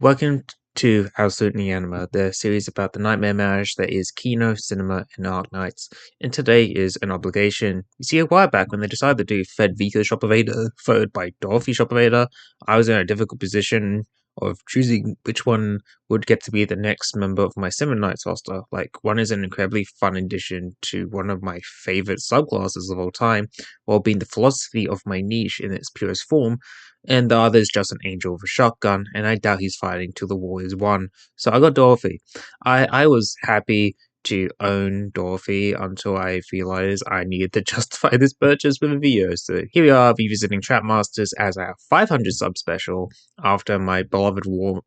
Welcome to Absolutely Anima, the series about the nightmare marriage that is Kino, Cinema, and Cinemaknights. And today is an obligation. You see, a while back when they decided to do Federico Shoppervader, followed by Dorothy Shoppervader, I was in a difficult position of choosing which one would get to be the next member of my Cinemaknights roster. Like, one is an incredibly fun addition to one of my favorite subclasses of all time, while being the philosophy of my niche in its purest form, and the other is just an angel with a shotgun, and I doubt he's fighting till the war is won. So I got Dorothy. I was happy to own Dorothy until I realized I needed to justify this purchase with a video. So here we are revisiting Trapmasters as our 500 sub special after my beloved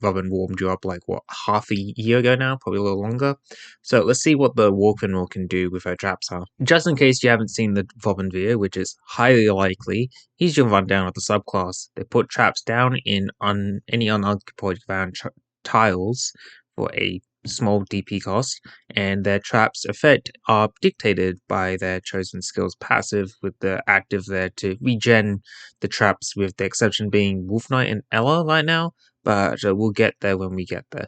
Robin warmed you up like, what, half a year ago now? Probably a little longer. So let's see what the War Criminal can do with her traps are. Just in case you haven't seen the Robin video, which is highly likely, here's your rundown of the subclass. They put traps down in any unoccupied ground tiles for a small DP cost, and their traps effect are dictated by their chosen skills passive, with the active there to regen the traps, with the exception being Wolf Knight and Ella right now, but we'll get there when we get there.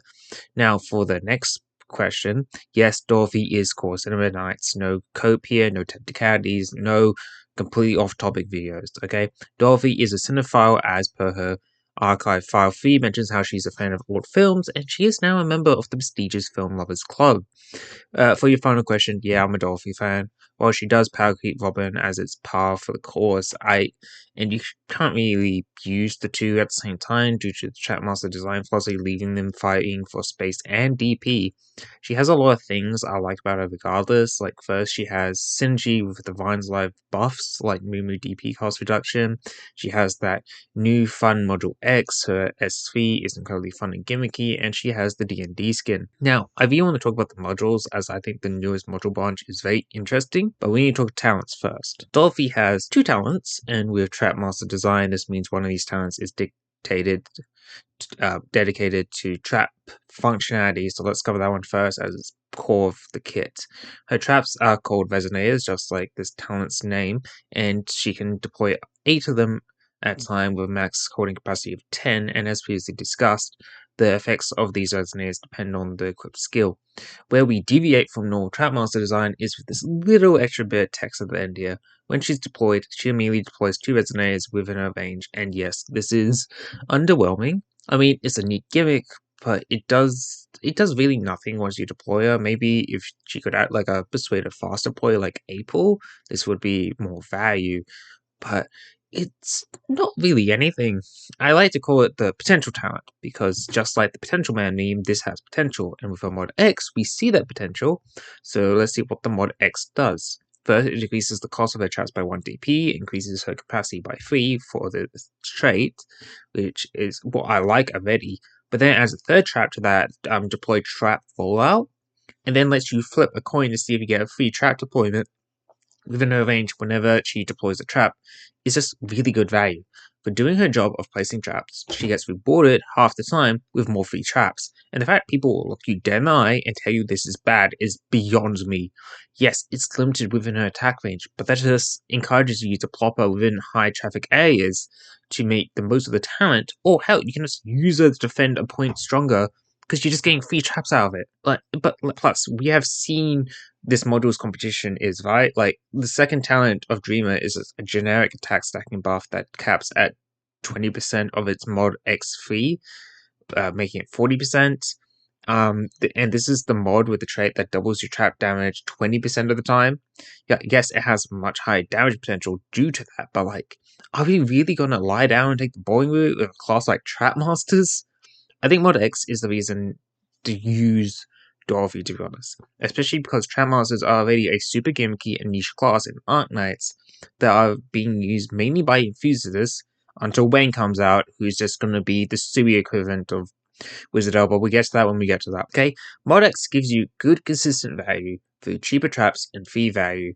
Now for the next question, yes, Dorothy is core Cinemaknights. No cope here, no technicalities, no completely off-topic videos, okay? Dorothy is a cinephile as per her archive file 3 mentions how she's a fan of old films, and she is now a member of the prestigious Film Lovers Club. For your final question, yeah, I'm a Dorothy fan. While she does power creep Robin as its par for the course, and you can't really use the two at the same time due to the Trapmaster design philosophy leaving them fighting for space and DP. She has a lot of things I like about her regardless. Like, first, she has synergy with the Vine's Live buffs, like Moo DP cost reduction. She has that new fun module X, her S3 is incredibly fun and gimmicky, and she has the D&D skin. Now, I really want to talk about the modules, as I think the newest module branch is very interesting, but we need to talk talents first. Dorothy has 2 talents, and with Trapmaster design, this means one of these talents is dedicated to trap functionality, so let's cover that one first as it's core of the kit. Her traps are called resonators, just like this talent's name, and she can deploy 8 of them at a time with a max holding capacity of 10, and as previously discussed, the effects of these resonators depend on the equipped skill. Where we deviate from normal Trapmaster design is with this little extra bit of text at the end here. When she's deployed, she immediately deploys 2 resonators within her range, and yes, this is underwhelming. I mean, it's a neat gimmick, but it does really nothing once you deploy her. Maybe if she could add like a persuaded fast deploy like April, this would be more value, but it's not really anything. I like to call it the potential talent, because just like the Potential Man meme, this has potential, and with a mod X, we see that potential. So let's see what the mod X does. First, it decreases the cost of her traps by 1 DP, increases her capacity by 3 for the trait, which is what I like already. But then it adds a third trap to that, deploy trap fallout, and then lets you flip a coin to see if you get a free trap deployment within her range whenever she deploys a trap. Is just really good value. For doing her job of placing traps, she gets rewarded half the time with more free traps, and the fact people will look you dead in the eye and tell you this is bad is beyond me. Yes, it's limited within her attack range, but that just encourages you to plop her within high traffic areas to make the most of the talent, or hell, you can just use her to defend a point stronger because you're just getting free traps out of it. But plus, we have seen this module's competition is, right? Like, the second talent of Dreamer is a generic attack stacking buff that caps at 20% of its mod X3, making it 40%. And this is the mod with the trait that doubles your trap damage 20% of the time. Yeah, yes, it has much higher damage potential due to that, but like, are we really gonna lie down and take the bowling route with a class like Trapmasters? I think mod X is the reason to use Dorothy, to be honest. Especially because Trapmasters are already a super gimmicky and niche class in Arknights that are being used mainly by enthusiasts until Wayne comes out, who's just going to be the Sui equivalent of Wizard Elba. We'll get to that when we get to that, okay? Mod X gives you good, consistent value through cheaper traps and fee value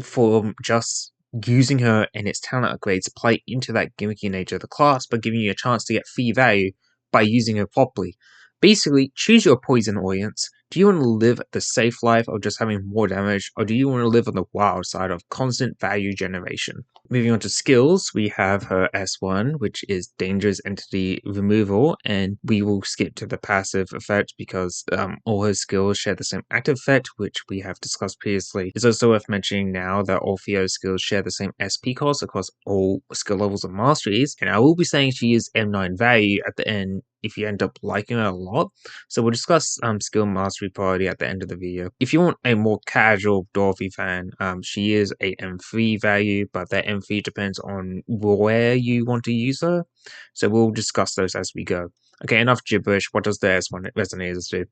for just using her and its talent upgrades to play into that gimmicky nature of the class, but giving you a chance to get fee value by using her properly. Basically, choose your poison audience, Do you want to live the safe life of just having more damage, or do you want to live on the wild side of constant value generation? Moving on to skills, we have her S1, which is Dangerous Entity Removal, and we will skip to the passive effect because all her skills share the same active effect, which we have discussed previously. It's also worth mentioning now that all Theo's skills share the same SP cost across all skill levels and masteries, and I will be saying she is M9 value at the end if you end up liking her a lot. So we'll discuss skill mastery priority at the end of the video. If you want a more casual Dorothy fan, she is a M3 value, but that M3 depends on where you want to use her. So we'll discuss those as we go. Okay, enough gibberish. What does the S1 Resonators do?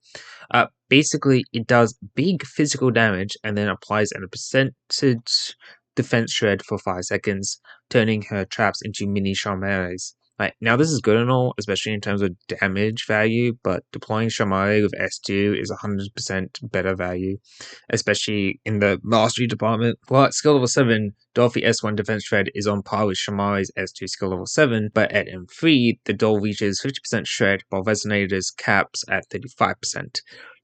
Basically, it does big physical damage and then applies a percentage defense shred for 5 seconds, turning her traps into mini Charmares. Right, now this is good and all, especially in terms of damage value, but deploying Shamare with S2 is 100% better value, especially in the mastery department. Well, at skill level 7, Dorothy S1 defense shred is on par with Shamare's S2 skill level 7, but at M3, the doll reaches 50% shred while Resonators caps at 35%.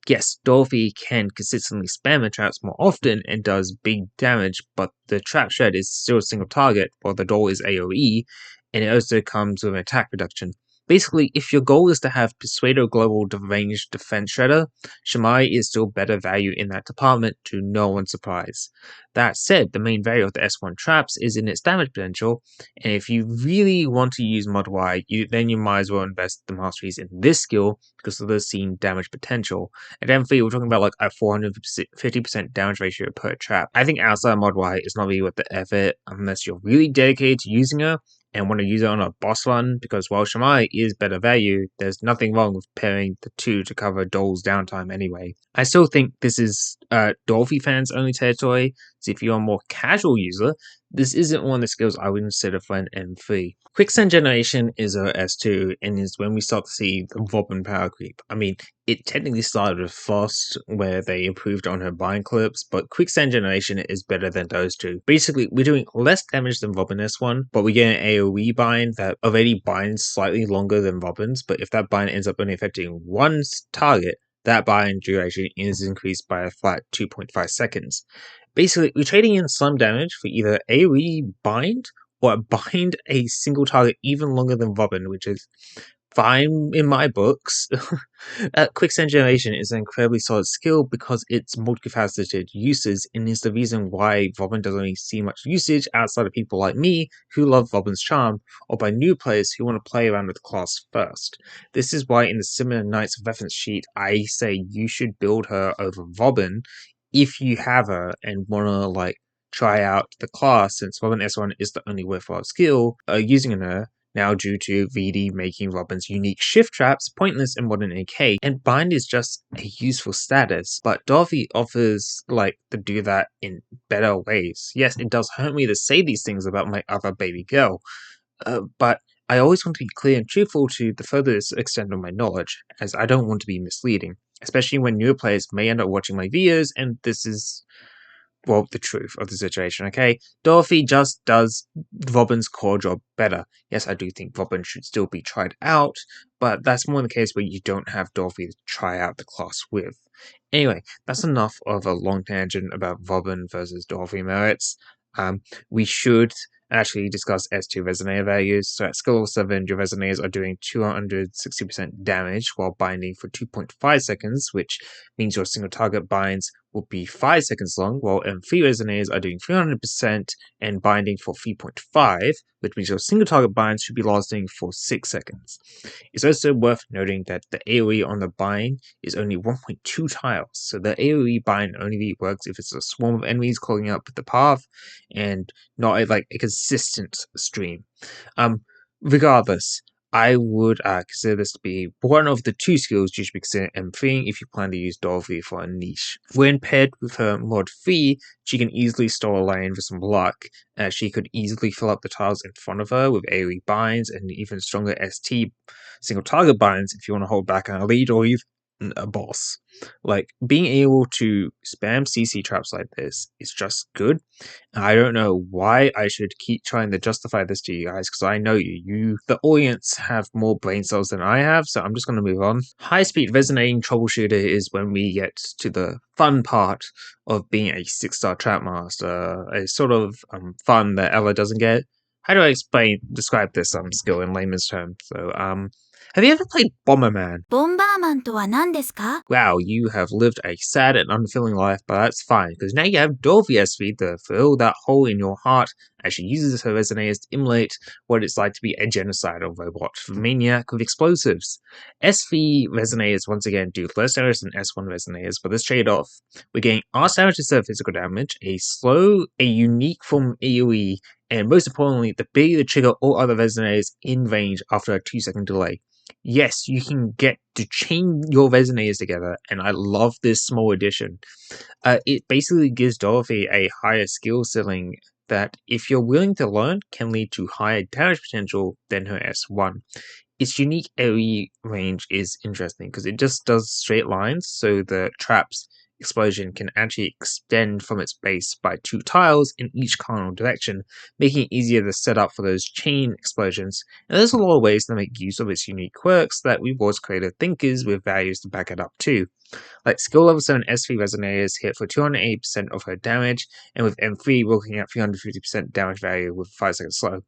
Yes, Dorothy can consistently spam her traps more often and does big damage, but the trap shred is still a single target while the doll is AoE, and it also comes with an attack reduction. Basically, if your goal is to have Persuader Global Ranged Defense Shredder, Shamai is still better value in that department, to no one's surprise. That said, the main value of the S1 traps is in its damage potential, and if you really want to use Mod Y, then you might as well invest the masteries in this skill because of the seen damage potential. At M3, we're talking about like a 450% damage ratio per trap. I think outside Mod Y, it's not really worth the effort unless you're really dedicated to using her and want to use it on a boss run, because while Shamai is better value, there's nothing wrong with pairing the two to cover Dole's downtime anyway. I still think this is Dorothy fans only territory, so if you're a more casual user, this isn't one of the skills I would consider for an M3. Quicksand Generation is a S2 and is when we start to see the Robin power creep. I mean, it technically started with Frost, where they improved on her bind clips, but Quicksand Generation is better than those two. Basically, we're doing less damage than Robin S1, but we get an AoE bind that already binds slightly longer than Robin's, but if that bind ends up only affecting one target, that bind duration is increased by a flat 2.5 seconds. Basically, we're trading in some damage for either AoE bind or bind a single target even longer than Robin, which is fine in my books. Quicksand Generation is an incredibly solid skill because it's multifaceted uses and is the reason why Robin doesn't really see much usage outside of people like me who love Robin's charm, or by new players who want to play around with the class first. This is why in the Cinemaknights reference sheet I say you should build her over Robin if you have her and want to like try out the class, since Robin S1 is the only worthwhile skill using her now due to VD making Robin's unique shift traps pointless in modern AK, and bind is just a useful status, but Dorothy offers to do that in better ways. Yes, it does hurt me to say these things about my other baby girl, but I always want to be clear and truthful to the furthest extent of my knowledge, as I don't want to be misleading, especially when newer players may end up watching my videos and this is the truth of the situation, okay? Dorothy just does Robin's core job better. Yes, I do think Robin should still be tried out, but that's more in the case where you don't have Dorothy to try out the class with. Anyway, that's enough of a long tangent about Robin versus Dorothy merits. We should actually discuss S2 resonator values. So at skill level 7, your resonators are doing 260% damage while binding for 2.5 seconds, which means your single target binds will be 5 seconds long, while M3 resonators are doing 300% and binding for 3.5, which means your single target binds should be lasting for 6 seconds. It's also worth noting that the AoE on the bind is only 1.2 tiles, so the AoE bind only really works if it's a swarm of enemies clogging up the path and not a consistent stream. Regardless, I would consider this to be one of the two skills you should be considering M3 if you plan to use Dorothy for a niche. When paired with her mod 3, she can easily store a lane for some luck, as she could easily fill up the tiles in front of her with AoE binds and even stronger ST single target binds if you want to hold back on a lead, or a boss. Like, being able to spam CC traps like this is just good. I don't know why I should keep trying to justify this to you guys, because I know you, the audience, have more brain cells than I have, so I'm just going to move on. High-speed resonating troubleshooter is when we get to the fun part of being a 6-star trap master, a sort of fun that Ella doesn't get. How do I describe this skill in layman's terms? So, have you ever played Bomberman? ボンバーマンとは何ですか? Wow, you have lived a sad and unfulfilling life, but that's fine, because now you have Dorothy SV to fill that hole in your heart as she uses her resonators to emulate what it's like to be a genocidal robot maniac with explosives. SV resonators once again do less damage than S1 resonators, but this trade-off. We're getting arse damage instead of physical damage, a unique form of AoE, and most importantly, the ability to trigger all other resonators in range after a 2-second delay. Yes, you can get to chain your resonators together, and I love this small addition. It basically gives Dorothy a higher skill ceiling that, if you're willing to learn, can lead to higher damage potential than her S1. Its unique AoE range is interesting because it just does straight lines, so the trap's explosion can actually extend from its base by 2 tiles in each cardinal direction, making it easier to set up for those chain explosions. And there's a lot of ways to make use of its unique quirks that rewards creative thinkers with values to back it up too. Like, skill level 7 S3 resonators hit for 280% of her damage, and with M3 we're looking at 350% damage value with 5 seconds slow.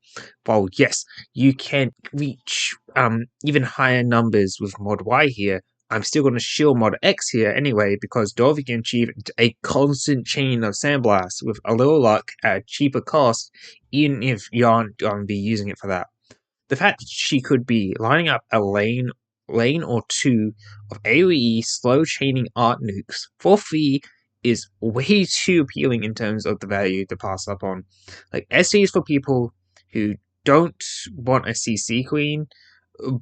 While yes, you can reach even higher numbers with mod Y here, I'm still going to shield mod X here anyway, because Dorothy can achieve a constant chain of sandblasts with a little luck at a cheaper cost, even if you aren't going to be using it for that. The fact that she could be lining up a lane or two of AoE slow chaining art nukes for free is way too appealing in terms of the value to pass up on. Like, SC is for people who don't want a CC queen,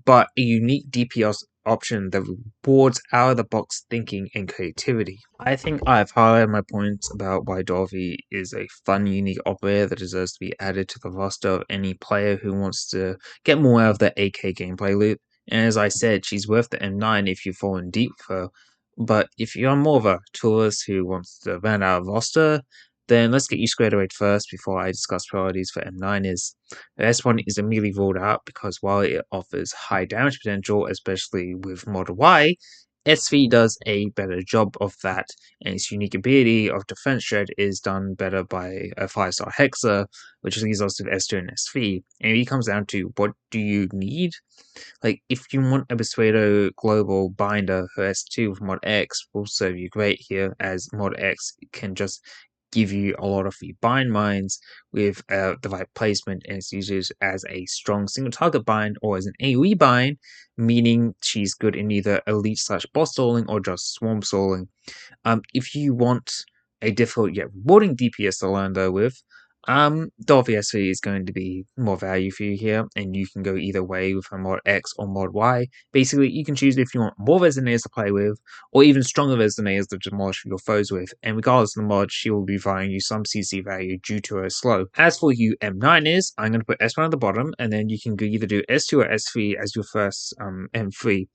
but a unique DPS option that rewards out-of-the-box thinking and creativity. I think I've highlighted my points about why Dorothy is a fun, unique operator that deserves to be added to the roster of any player who wants to get more out of the AK gameplay loop. And as I said, she's worth the M9 if you've fallen deep with her. But if you're more of a tourist who wants to round out a roster, then let's get you squared away first before I discuss priorities for M9 is. The S1 is immediately ruled out because while it offers high damage potential, especially with Mod Y, SV does a better job of that, and its unique ability of Defense Shred is done better by a 5-star Hexa, which leaves us with S2 and SV. And it comes down to, what do you need? Like, if you want a Persuado Global Binder, her S2 with Mod X will serve you great here, as Mod X can just give you a lot of free bind mines with the right placement, and it's used as a strong single target bind or as an AoE bind, meaning she's good in either elite / boss stalling or just swarm stalling. If you want a difficult yet rewarding DPS to learn though with, Dorothy SV is going to be more value for you here, and you can go either way with her mod X or mod Y. Basically, you can choose if you want more resonators to play with, or even stronger resonators to demolish your foes with, and regardless of the mod, she will be providing you some CC value due to her slow. As for you M9 is, I'm going to put S1 at the bottom, and then you can either do S2 or S3 as your first M3.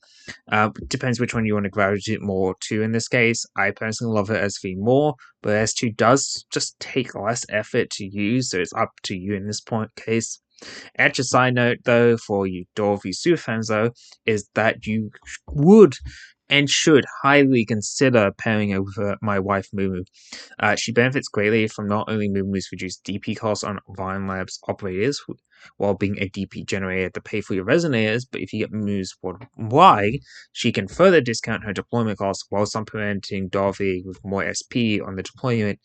Depends which one you want to gravitate more to in this case. I personally love her SV more, but S2 does just take less effort to use, so it's up to you in this case. Extra side note though, for you Dorothy superfans though, is that you would and should highly consider pairing her with my wife Mumu. She benefits greatly from not only Mumu's reduced DP costs on Vine Labs operators, while being a DP generator to pay for your resonators, but if you get Mumu's Y, she can further discount her deployment costs while supplementing Dorothy with more SP on the deployment,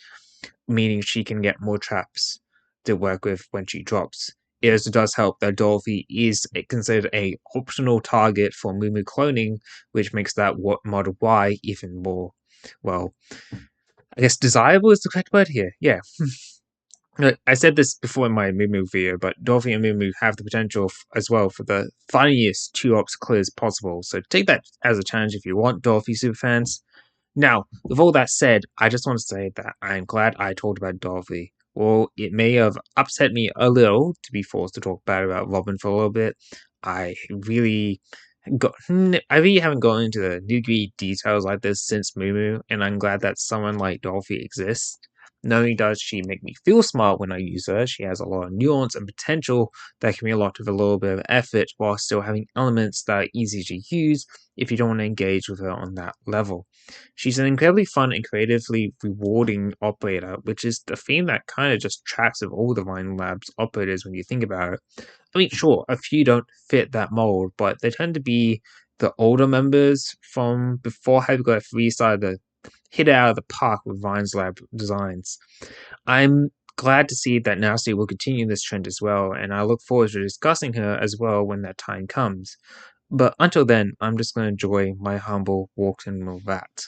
meaning she can get more traps to work with when she drops. It also does help that Dorothy is considered a optional target for Mumu cloning, which makes that mod Y even more, well, I guess desirable is the correct word here. Yeah. I said this before in my Mumu video, but Dorothy and Mumu have the potential as well for the funniest 2-ops clears possible, so take that as a challenge if you want, Dorothy superfans. Now, with all that said, I just want to say that I'm glad I talked about Dorothy. Well, it may have upset me a little to be forced to talk bad about Robin for a little bit. I really I really haven't gone into the nitty details like this since Moo, and I'm glad that someone like Dorothy exists. Not only does she make me feel smart when I use her, she has a lot of nuance and potential that can be a lot of a little bit of effort while still having elements that are easy to use if you don't want to engage with her on that level. She's an incredibly fun and creatively rewarding operator, which is the theme that kind of just tracks with all the Vine Labs operators when you think about it. I mean, sure, a few don't fit that mold, but they tend to be the older members from before Hypergraph 3 started to hit it out of the park with Vine's Lab designs. I'm glad to see that Nasty will continue this trend as well, and I look forward to discussing her as well when that time comes. But until then, I'm just going to enjoy my humble walk in with that.